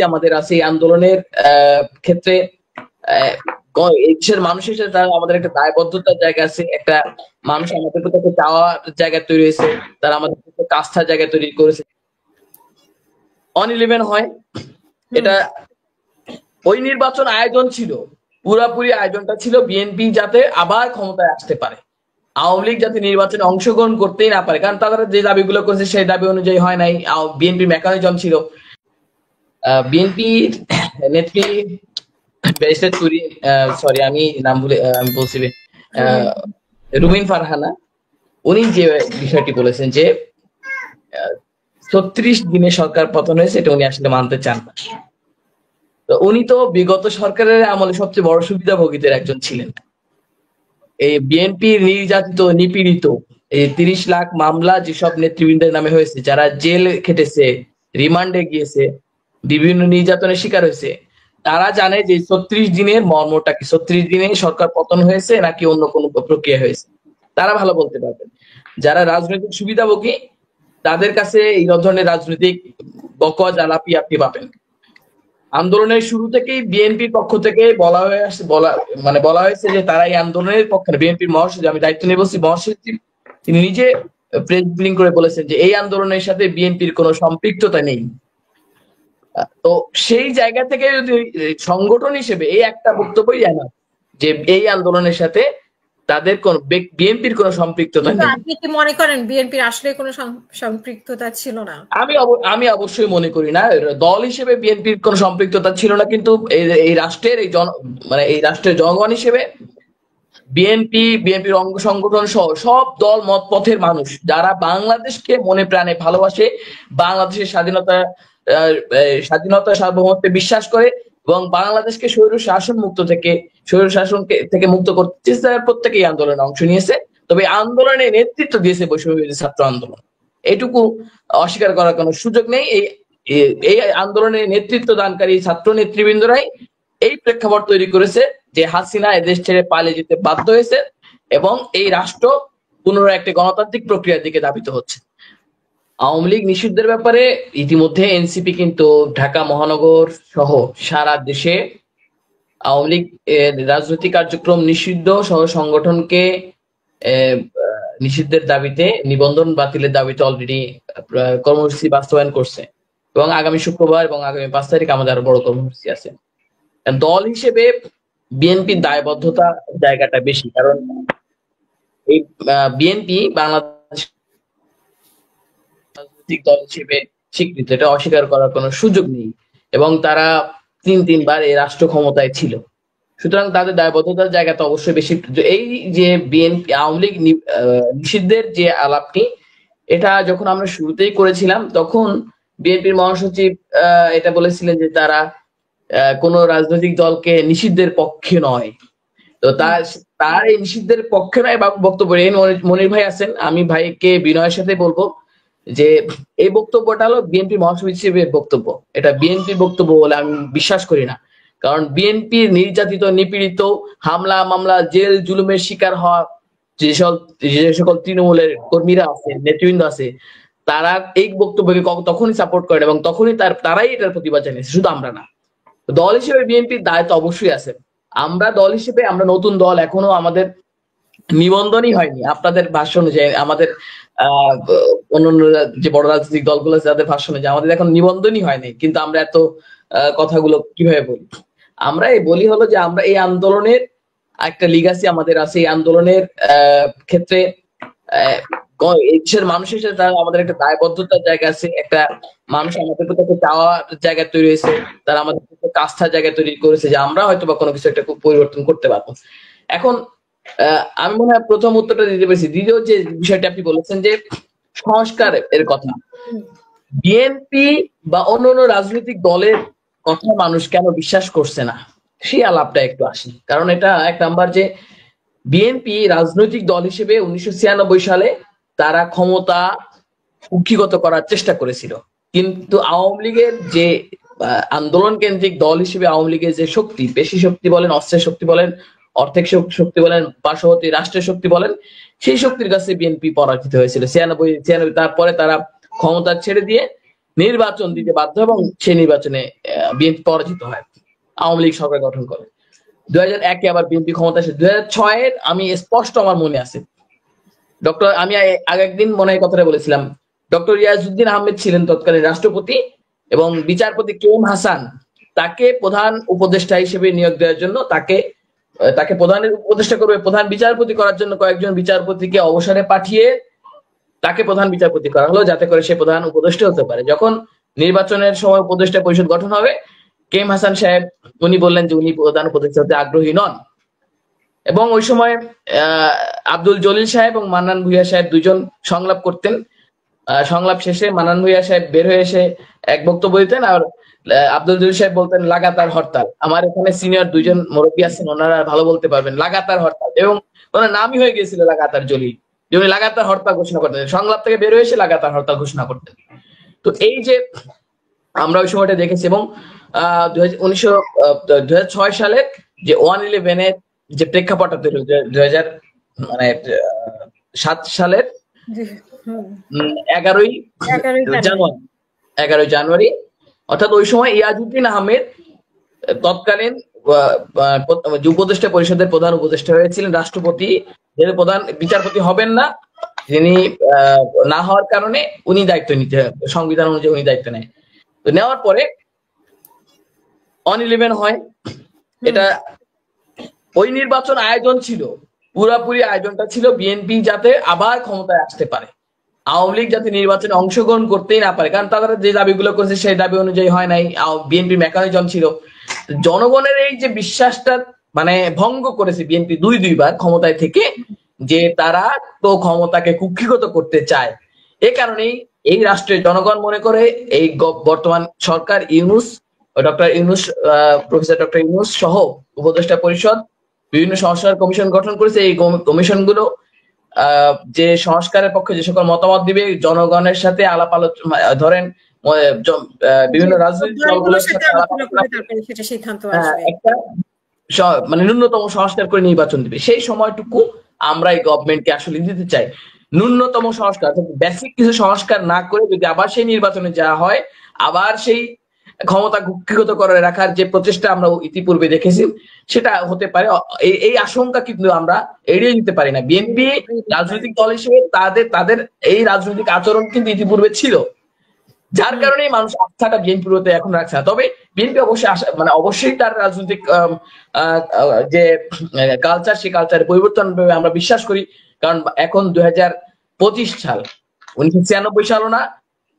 আমাদের আছে এই আন্দোলনের ক্ষেত্রে এই দেশের মানুষের সাথে আমাদের একটা দায়বদ্ধতার জায়গা আছে, একটা মানুষ আমাদের প্রতি একটা চাওয়ার জায়গা তৈরি হয়েছে, তারা আমাদের প্রতি একটা আস্থার জায়গা তৈরি করেছে। অন 11 হয় এটা, ওই নির্বাচন আয়োজন ছিল, পুরাপুরি আয়োজনটা ছিল বিএনপি যাতে আবার ক্ষমতায় আসতে পারে, আওয়ামী লীগ যাতে নির্বাচনে অংশগ্রহণ করতেই না পারে, কারণ তারা যে দাবিগুলো করেছে সেই দাবি অনুযায়ী হয় নাই। বিএনপির মেকানিজম ছিল, বিএনপির নেত্রী ব্যারিস্টার সরি আমি নাম ভুলে আমি বলছি রুমিন ফারহানা, উনি যে বিষয়টি বলেছেন যে 36 দিনে সরকার পতন হয়েছে, এটা উনি আসলে মানতে চান না। তো উনি তো বিগত সরকারের আমলে সবচেয়ে বড় সুবিধাভোগীদের একজন ছিলেন। এই বিএনপির নির্যাতিত নিপীড়িত এই 30 লাখ মামলা যেসব নেতৃবৃন্দের নামে হয়েছে, যারা জেল খেটেছে, রিমান্ডে গিয়েছে, বিভিন্ন নির্যাতনের শিকার হয়েছে, তারা জানে যে 36 দিনের মর্মটা কি, 36 দিনে সরকার পতন হয়েছে নাকি অন্য কোনো প্রক্রিয়া হয়েছে, তারা ভালো বলতে পারবেন। যারা রাজনৈতিক সুবিধাভোগী তাদের কাছে এই ধরনের রাজনৈতিক বকওয়া আলাপি আপনি পাবেন। আন্দোলনের শুরু থেকেই বিএনপির পক্ষ থেকে বলা হয়েছে যে তারা এই আন্দোলনের পক্ষে, বিএনপির মহাসচিব, আমি দায়িত্ব নিয়ে বলছি মহাসচিব, তিনি নিজে প্রেস ব্রিফিং করে বলেছেন যে এই আন্দোলনের সাথে বিএনপির কোনো সম্পৃক্ততা নেই। তো সেই জায়গা থেকে যদি সংগঠন হিসেবে এই একটা বক্তব্যই জানা যে এই আন্দোলনের সাথে তাদের কোন বিএনপির কোনো সম্পৃক্ততা নেই। আপনি কি মনে করেন বিএনপির আসলে কোনো সম্পৃক্ততা ছিল না? আমি অবশ্যই মনে করি না, দল হিসেবে বিএনপির কোনো সম্পৃক্ততা ছিল না, কিন্তু এই রাষ্ট্রের এই রাষ্ট্রের জনগণ হিসেবে বিএনপির অঙ্গ সংগঠন সহ সব দল মত পথের মানুষ যারা বাংলাদেশকে মনে প্রাণে ভালোবাসে, বাংলাদেশের স্বাধীনতা সার্বভৌমত্বে বিশ্বাস করে এবং বাংলাদেশকে স্বৈর শাসন থেকে মুক্ত করতে চেষ্টা, প্রত্যেকেই আন্দোলনে অংশ নিয়েছে। তবে আন্দোলনে নেতৃত্ব দিয়েছে বৈষম্যবিরোধী ছাত্র আন্দোলন, এটুকু অস্বীকার করার কোনো সুযোগ নেই। এই আন্দোলনে নেতৃত্ব দানকারী ছাত্র নেতৃবৃন্দরাই এই প্রেক্ষাপট তৈরি করেছে যে হাসিনা এদেশ ছেড়ে পালিয়ে যেতে বাধ্য হয়েছে এবং এই রাষ্ট্র পুনরায় একটি গণতান্ত্রিক প্রক্রিয়ার দিকে ধাবিত হচ্ছে। আওয়ামী লীগ নিষিদ্ধের ব্যাপারে ইতিমধ্যে এনসিপি কিন্তু ঢাকা মহানগর সহ সারা দেশে আওয়ামী লীগ রাজনৈতিক কার্যক্রম নিষিদ্ধ সহ সংগঠনকে নিষিদ্ধের দাবিতে, নিবন্ধন বাতিলের দাবিতে অলরেডি কর্মসূচি বাস্তবায়ন করছে এবং আগামী শুক্রবার এবং আগামী 5 তারিখ আমাদের আরো বড় কর্মসূচি আছে। দল হিসেবে বিএনপির দায়বদ্ধতা জায়গাটা বেশি, কারণ এই বিএনপি বাংলাদেশ রাজনৈতিক দল হিসেবে স্বীকৃত, এটা অস্বীকার করার কোনো সুযোগ নেই এবং তারা তিনবার এই রাষ্ট্র ক্ষমতায় ছিল, সুতরাং তাদের দায়বদ্ধতার জায়গাটা অবশ্যই বেশি। এই যে বিএনপি আওয়ামী লীগ নিষিদ্ধের যে আলাপটি, এটা যখন আমরা শুরুতেই করেছিলাম তখন বিএনপির মহাসচিব এটা বলেছিলেন যে তারা কোন রাজনৈতিক দলকে নিষিদ্ধের পক্ষে নয়। তো তার এই নিষিদ্ধের পক্ষে নয় বক্তব্য, মনির ভাই আছেন, আমি ভাইকে বিনয়ের সাথে বলবো যে এই বক্তব্যটা হলো বিএনপি মহাসচিবের বক্তব্য, এটা বিএনপির বক্তব্য বলে আমি বিশ্বাস করি না। কারণ বিএনপির নির্যাতিত নিপীড়িত, হামলা মামলা জেল জুলুমের শিকার হওয়া যে সকল তৃণমূলের কর্মীরা আছে, নেতৃবৃন্দ আছে, তারা এই বক্তব্যকে তখনই সাপোর্ট করেন এবং তখনই তারাই এটার প্রতিবাদ জানিয়েছে, শুধু আমরা না। দল হিসেবে বিএনপির দায়িত্ব অবশ্যই আছে। আমরা দল হিসেবে, আমরা নতুন দল, এখনো আমাদের নিবন্ধনই হয়নি। আপনাদের ভাষ্য অনুযায়ী, আমাদের অন্যান্য যে বড় রাজনৈতিক দলগুলো আছে তাদের ভাষ্য অনুযায়ী আমাদের এখন নিবন্ধনই হয়নি, কিন্তু আমরা এত কথাগুলো কিভাবে বলি? আমরা বলি হলো যে আমরা এই আন্দোলনের একটা লিগাসি আমাদের আছে, এই আন্দোলনের ক্ষেত্রে এই দেশের মানুষের সাথে আমাদের একটা দায়বদ্ধতার জায়গা আছে, একটা মানুষ আমাদের প্রতি একটা চাওয়ার জায়গা তৈরি হয়েছে, তারা আমাদের প্রতি আস্থার জায়গা তৈরি করেছে যে আমরা হয়তো বা কোনো কিছু একটা পরিবর্তন করতে পারবো। এখন আমি মনে হয় প্রথম উত্তরটা দিতে পেরেছি। দ্বিতীয় যে বিষয়টা আপনি বলেছেন যে সংস্কার এর কথা, বিএনপি বা অন্যান্য রাজনৈতিক দলের কথা মানুষ কেন বিশ্বাস করছে না, সেই আলাপটা একটু আসি। কারণ এটা এক নাম্বার যে বিএনপি রাজনৈতিক দল হিসেবে 1996 সালে তারা ক্ষমতা কুক্ষিগত করার চেষ্টা করেছিল, কিন্তু আওয়ামী লীগের যে আন্দোলন কেন্দ্রিক দল হিসেবে আওয়ামী লীগের যে শক্তি, পেশি শক্তি বলেন, অস্ত্রের শক্তি বলেন, অর্থের শক্তি বলেন, পার্শ্ববর্তী রাষ্ট্রের শক্তি বলেন, সেই শক্তির কাছে বিএনপি পরাজিত হয়েছিল 96। তারপরে তারা ক্ষমতা ছেড়ে দিয়ে নির্বাচন দিতে বাধ্য এবং সেই নির্বাচনে বিএনপি পরাজিত হয়, আওয়ামী লীগ সরকার গঠন করে। 2001-এ আবার বিএনপি ক্ষমতা আসে। 2006-এর আমি স্পষ্ট আমার মনে আছে, আমি আগে একদিন মনে হয় কথাটা বলেছিলাম, ডক্টর ইয়াজউদ্দিন আহমেদ ছিলেন তৎকালীন রাষ্ট্রপতি এবং বিচারপতি কে এম হাসান তাকে প্রধান উপদেষ্টা হিসেবে নিয়োগ দেওয়ার জন্য তাকে প্রধানের উপদেষ্টা করবে, প্রধান বিচারপতি করার জন্য কয়েকজন বিচারপতিকে অবসরে পাঠিয়ে তাকে প্রধান বিচারপতি করা হলো, যাতে করে সে প্রধান উপদেষ্টা হতে পারে। যখন নির্বাচনের সময় উপদেষ্টা পরিষদ গঠন হবে, কে এম হাসান সাহেব উনি বললেন যে উনি প্রধান উপদেষ্টা হতে আগ্রহী নন, এবং ওই সময় আব্দুল জলিল সাহেব এবং মান্নান ভূঁইয়া সাহেব দুইজন সংলাপ করতেন। সংলাপ শেষে মান্নান ভূঁইয়া সাহেব বের হয়ে এসে এক বক্তব্য দিতেন, আর আব্দুল জলিল সাহেব বলতেন লাগাতার হরতাল। আমার এখানে সিনিয়র দুইজন মুরব্বী আছেন, ওনারা ভালো বলতে পারবেন, লাগাতার হরতাল, এবং ওনার নামই হয়ে গিয়েছিল লাগাতার জলিল, যে উনি লাগাতার হরতাল ঘোষণা করতেন, সংলাপ থেকে বের হয়ে এসে লাগাতার হরতাল ঘোষণা করতেন। তো এই যে আমরা ওই সময়টা দেখেছি, এবং 2006 সালের যে 1/11-এর যে প্রেক্ষাপটটা তৈরি হল 2007 সালের 11ই জানুয়ারি, অর্থাৎ ওই সময় ইয়াজউদ্দিন আহমেদ তৎকালীন উপদেষ্টা পরিষদের প্রধান উপদেষ্টা হয়েছিলেন। রাষ্ট্রপতি যিনি প্রধান বিচারপতি হবেন না, যিনি না হওয়ার কারণে উনি দায়িত্ব নিতে, সংবিধান অনুযায়ী উনি দায়িত্ব নেয়। তো নেওয়ার পরে 1/11 হয়। এটা ওই নির্বাচন আয়োজন ছিল, পুরাপুরি আয়োজনটা ছিল বিএনপি যাতে আবার ক্ষমতায় আসতে পারে, আওয়ামী লীগ যাতে নির্বাচনে অংশগ্রহণ করতেই না পারে, কারণ তারা যে দাবিগুলো করেছে সেই দাবি অনুযায়ী হয় নাই, বিএনপির মেকানিজম ছিল। জনগণের এই যে বিশ্বাসটা মানে ভঙ্গ করেছে বিএনপি দুইবার ক্ষমতায় থেকে, যে তারা তো ক্ষমতাকে কুক্ষিগত করতে চায়। এ কারণেই এই রাষ্ট্রের জনগণ মনে করে এই বর্তমান সরকার ইউনূস, প্রফেসর ডক্টর ইউনূস সহ উপদেষ্টা পরিষদ বিভিন্ন সংস্কার কমিশন গঠন করেছে। এই কমিশনগুলো যে সংস্কারের পক্ষে যে সকল মতামত দিবে, জনগণের সাথে আলাপ আলোচনা, ধরেন বিভিন্ন রাজনৈতিক দলগুলোর সাথে একটা মানে ন্যূনতম সংস্কার করে নির্বাচন দিবে। সেই সময়টুকু আমরা এই গভর্নমেন্টকে আসলে দিতে চাই। ন্যূনতম সংস্কার, বেসিক কিছু সংস্কার না করে যদি আবার সেই নির্বাচনে যাওয়া হয়, আবার সেই ক্ষমতা কুক্ষিগত করে রাখার যে প্রচেষ্টা আমরা ইতিপূর্বে দেখেছি, সেটা হতে পারে। এই আশঙ্কা কিন্তু আমরা এড়িয়ে দিতে পারি না। বিএনপি রাজনৈতিক দল হিসেবে তাদের এই রাজনৈতিক আচরণ কিন্তু ইতিপূর্বে ছিল, যার কারণে মানুষ আস্থাটা বিএনপির প্রতি এখন রাখছে না। তবে বিএনপি অবশ্যই অবশ্যই তার রাজনৈতিক যে কালচার, সেই কালচারের পরিবর্তন আমরা বিশ্বাস করি। কারণ এখন 2025 সাল, 1996 সালও না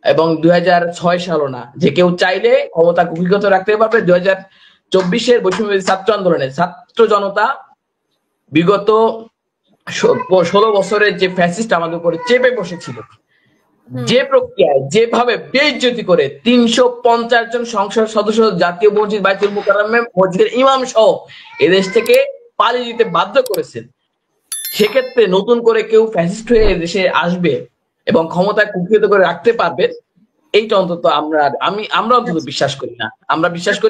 এবং 2006 সালও না, যে কেউ চাইলে ক্ষমতা কুক্ষিগত রাখতে পারবে। 2024-এর বৈষম্যবিরোধী ছাত্র আন্দোলনে ছাত্র জনতা বিগত 16 বছরের যে ফ্যাসিস্ট আমাদের উপরে চেপে বসেছিল, যে প্রক্রিয়ায় যেভাবে বেইজ্জতি করে 350 জন সংসদ সদস্য জাতীয় মসজিদ বাইতুল মুকাররমে মসজিদের ইমাম সহ এদেশ থেকে পালিয়ে যেতে বাধ্য করেছেন, সেক্ষেত্রে নতুন করে কেউ ফ্যাসিস্ট হয়ে দেশে আসবে এবং ক্ষমতায় কুক্ষিগত করে রাখতে পারবে, এইটা অন্তত আমরা অন্তত বিশ্বাস করি না। আমরা বিশ্বাস করি